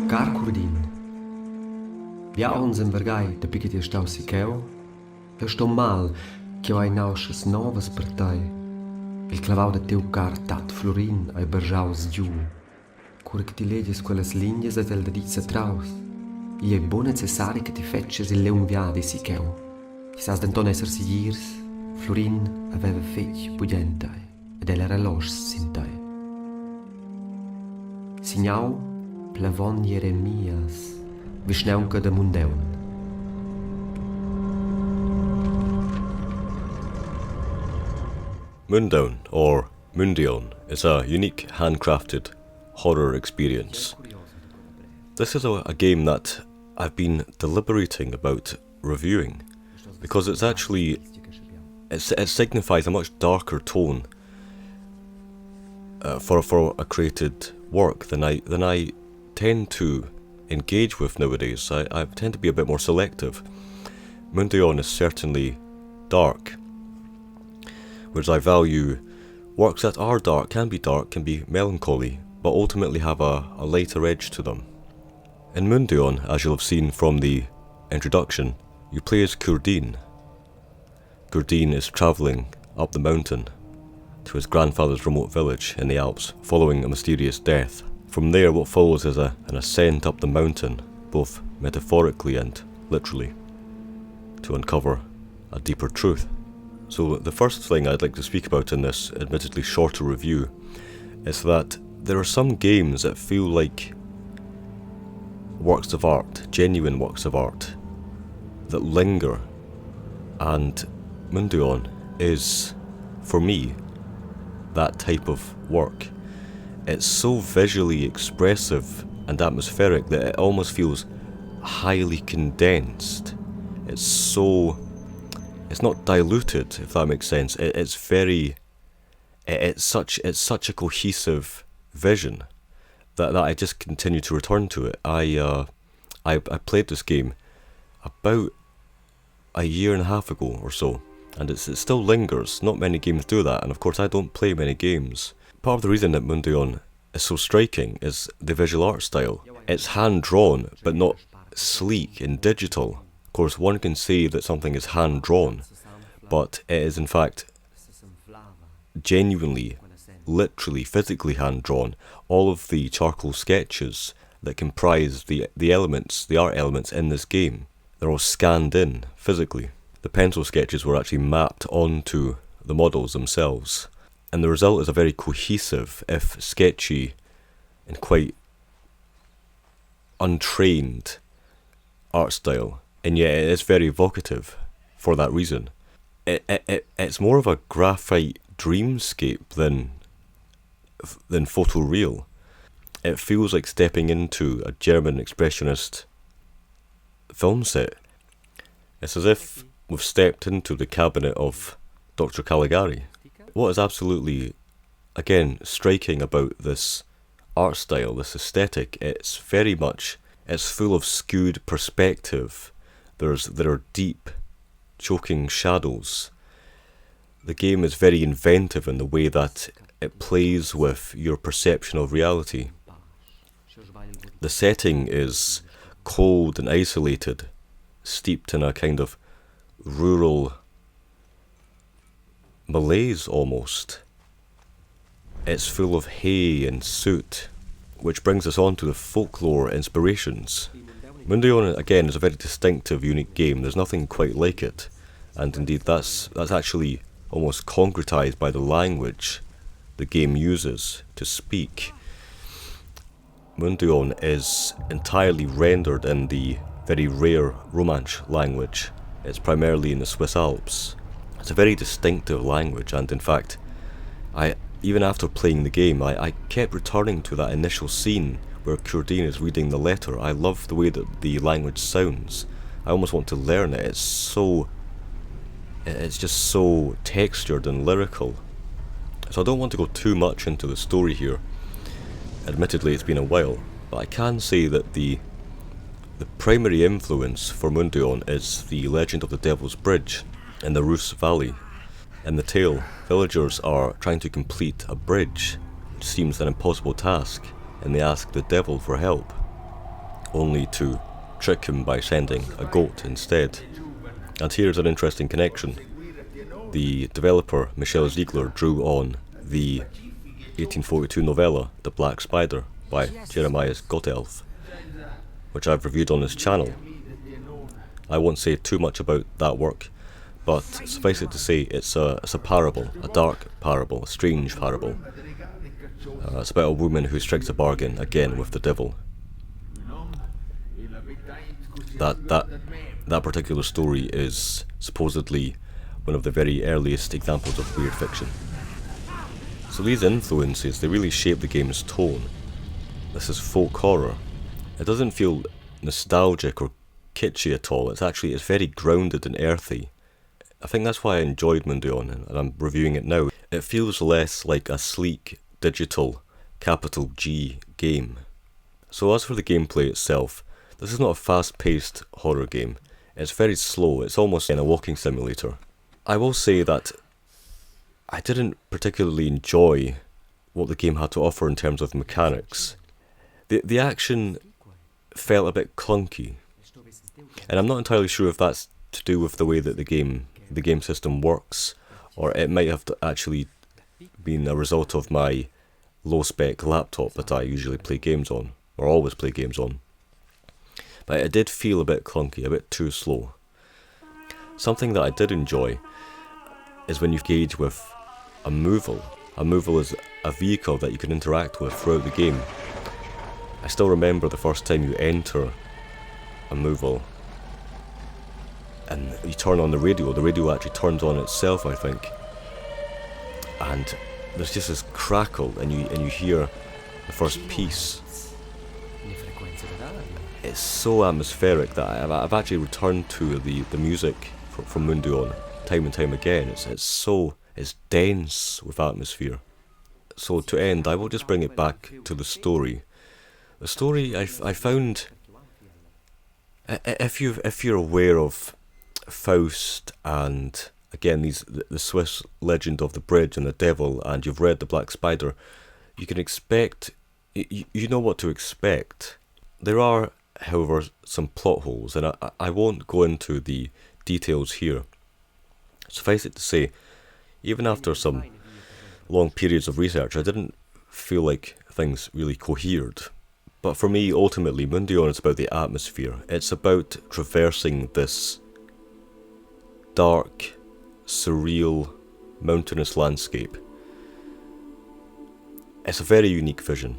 Car Curdin, bia ons en vergai da pica ti stau siceu, io sto mal che ho ai nausches novas per te. Il clavau da teu car tat florin ai berjaus giù. Cura che ti legges quelles lingues et el dedizza traus. Il è buon necessari che ti fetches il leun viadi siceu. Ti sas denton esser sigirs, florin aveva fetch pugentai ed el era los sintai. Signau plavon Jeremias, Vischneunca de Mundaun. Mundaun, or Mundaun, is a unique handcrafted horror experience. This is a game that I've been deliberating about reviewing because it's actually, it signifies a much darker tone for a created work than I tend to engage with nowadays. I tend to be a bit more selective. Mundaun is certainly dark, whereas I value works that are dark, can be melancholy, but ultimately have a lighter edge to them. In Mundaun, as you'll have seen from the introduction, you play as Curdin. Curdin is travelling up the mountain to his grandfather's remote village in the Alps, following a mysterious death. From there, what follows is an ascent up the mountain, both metaphorically and literally, to uncover a deeper truth. So the first thing I'd like to speak about in this admittedly shorter review is that there are some games that feel like works of art, genuine works of art, that linger, and Mundaun is, for me, that type of work. It's so visually expressive and atmospheric that it almost feels highly condensed. It's not diluted, if that makes sense. It's such a cohesive vision that I just continue to return to it. I played this game about a year and a half ago or so, and it still lingers. Not many games do that, and of course I don't play many games. Part of the reason that Mundaun is so striking is the visual art style. It's hand-drawn, but not sleek and digital. Of course, one can say that something is hand-drawn, but it is in fact genuinely, literally, physically hand-drawn. All of the charcoal sketches that comprise the art elements in this game, they're all scanned in physically. The pencil sketches were actually mapped onto the models themselves, and the result is a very cohesive, if sketchy, and quite untrained art style, and yet it is very evocative for that reason. It's more of a graphite dreamscape than photoreal. It feels like stepping into a German expressionist film set. It's as if we've stepped into the cabinet of Dr. Caligari. What is absolutely, again, striking about this art style, this aesthetic, it's full of skewed perspective. There are deep, choking shadows. The game is very inventive in the way that it plays with your perception of reality. The setting is cold and isolated, steeped in a kind of rural malaise almost. It's full of hay and soot, which brings us on to the folklore inspirations. Mundaun, again, is a very distinctive, unique game. There's nothing quite like it, and indeed that's actually almost concretized by the language the game uses to speak. Mundaun is entirely rendered in the very rare Romansh language. It's primarily in the Swiss Alps. It's a very distinctive language, and in fact, even after playing the game, I kept returning to that initial scene where Curdin is reading the letter. I love the way that the language sounds. I almost want to learn it. It's just so textured and lyrical. So I don't want to go too much into the story here. Admittedly, it's been a while, but I can say that the primary influence for Mundaun is the legend of the Devil's Bridge in the Rus Valley. In the tale, villagers are trying to complete a bridge, which seems an impossible task, and they ask the devil for help. only to trick him by sending a goat instead. And here's an interesting connection. The developer, Michel Ziegler, drew on the 1842 novella, The Black Spider, by Jeremiah Gottelf, which I've reviewed on this channel. I won't say too much about that work, but suffice it to say, it's a parable, a dark parable, a strange parable. It's about a woman who strikes a bargain again with the devil. That particular story is supposedly one of the very earliest examples of weird fiction. So these influences, they really shape the game's tone. This is folk horror. It doesn't feel nostalgic or kitschy at all. It's very grounded and earthy. I think that's why I enjoyed Mundaun, and I'm reviewing it now. It feels less like a sleek, digital, capital G game. So as for the gameplay itself, this is not a fast-paced horror game. It's very slow. It's almost in a walking simulator. I will say that I didn't particularly enjoy what the game had to offer in terms of mechanics. The action felt a bit clunky, and I'm not entirely sure if that's to do with the way that the game system works, or it might have actually been a result of my low-spec laptop that I usually play games on, or always play games on. But it did feel a bit clunky, a bit too slow. Something that I did enjoy is when you engage with a moval. A moval is a vehicle that you can interact with throughout the game. I still remember the first time you enter a moval and you turn on the radio actually turns on itself, I think. And there's just this crackle and you hear the first piece. It's so atmospheric that I've actually returned to the music from Mundaun time and time again. It's dense with atmosphere. So to end, I will just bring it back to the story. The story I found, if you're aware of Faust and again the Swiss legend of the bridge and the devil, and you've read The Black Spider, you can expect, you know what to expect. There are, however, some plot holes, and I won't go into the details here. Suffice it to say, even after some long periods of research, I didn't feel like things really cohered. But for me, ultimately, Mundaun is about the atmosphere. It's about traversing this dark, surreal, mountainous landscape. It's a very unique vision.